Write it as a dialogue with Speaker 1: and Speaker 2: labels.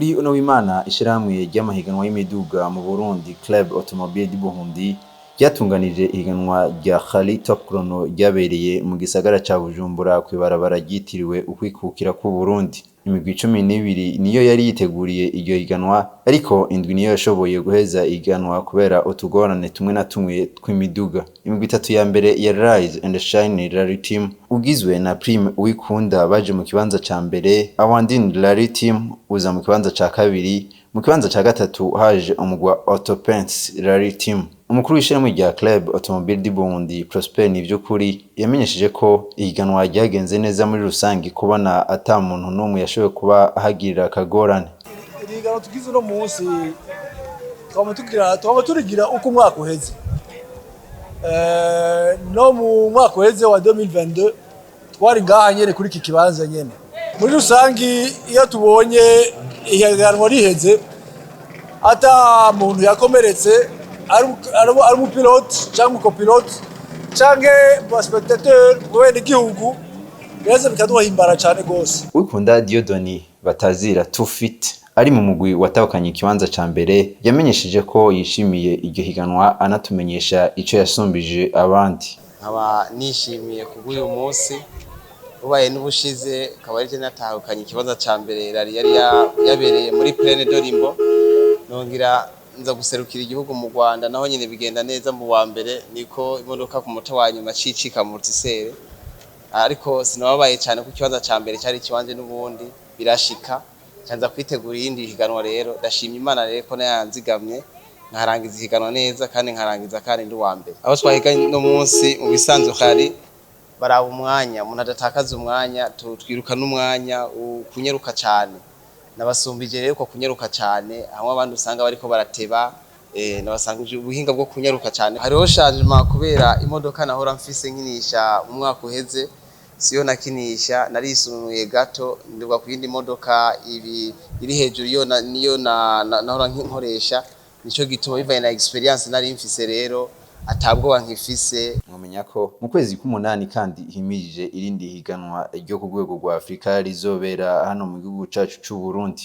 Speaker 1: Kuri uno w'Imana ishirahamwe ry'amahiganwa y'imiduga mu Burundi Club Automobile du Burundi ryatunganije ihiganwa rya Rallye Top Chrono ryabereye mu gisagara ca Bujumbura kw'ibarabara ryitiriwe ukwikukira ku Burundi. Imigwi 12 niyo yari yiteguriye iryo higanwa, ariko indwi niyo yashoboye guheza ihiganwa kubera utugorane tumwe na tumwe tw'imiduga. Imigwi 3 ya mbere ya Rise and Shine Rallye Team ugizwe na Prime Uwikunda baje mu kibanza ca mbere, Awandin Rallye Team uza mu kibanza ca kabiri, mu kibanza ca gatatu haje umugwa Autopens Rallye Team. Umukuru w'ishirahamwe rya Club Automobile du Burundi Prosper Nivyukuri yamenyesheje ko ihiganwa ryagenze neza muri rusangi, kubona ata muntu n'umwe yashoboye kuba ahagirira akagorane.
Speaker 2: Ihiganwa tugize no munsi twaba turigira uko umwaka uheze. No mu mwaka uheze wa 2022 twari ngaha nyene kuri iki kibanza nyene. Muri rusangi iyo tubonye ihiganwa riheze ata muntu yakomeretse ari umupilote cyangwa umukopilote cyangwa spectateur kubera igihugu beza bikaduhimbara cyane gose.
Speaker 1: Uwikunda Diodoni batazira Too Fit ari mu mugwi watahukanye ikibanza ca mbere yamenyesheje ko yishimiye iryo higanwa, anatumenyesha ico yasumbije abandi.
Speaker 3: Nkaba nishimiye kugwira umunsi ubaye n'ubushize akaba ari natahukanye ikibanza ca mbere yari yabereye muri Plaine d'Olimbo, nongira nza guserukira igihugu mu Rwanda, naho nyine bigenda neza mu wa mbere, niko imodoka ku muto wa nyuma cicika mu tsere, ariko sinababaye cyane ku kibanza ca mbere cyari kiwanje n'ubundi birashika cyanza kwitegura iyindi higanwa. Rero ndashimye Imana rero ko nayanzigamye nkarangiza higanwa neza kandi nkarangiza kandi ndi wa mbere. Aho twahiganye no munsi mu bisanzwe hari baraba umwanya, umuntu adatakaza umwanya, twiruka n'umwanya kunyeruka cyane. Nabasumbije rero ko kunyeruka cyane, hamwe abandi usanga bariko barateba, nabasangije ubuhinga bwo kunyeruka cyane. Hariho changement kubera imodoka nahora mfise nkinisha mu mwaka uheze siyo nakinisha, narisunuye gato ndibwa ku yindi modoka iri hejuru niyo nahora nkoresha, nico gituma bivaye na experience nari mfise rero atabwo nkifise.
Speaker 1: Mwamenya ko mu kwezi k'umunani kandi himirije irindi higanwa ryo ku rwego rwa Afrika rizobera hano mu gihugu cacu c'u Burundi.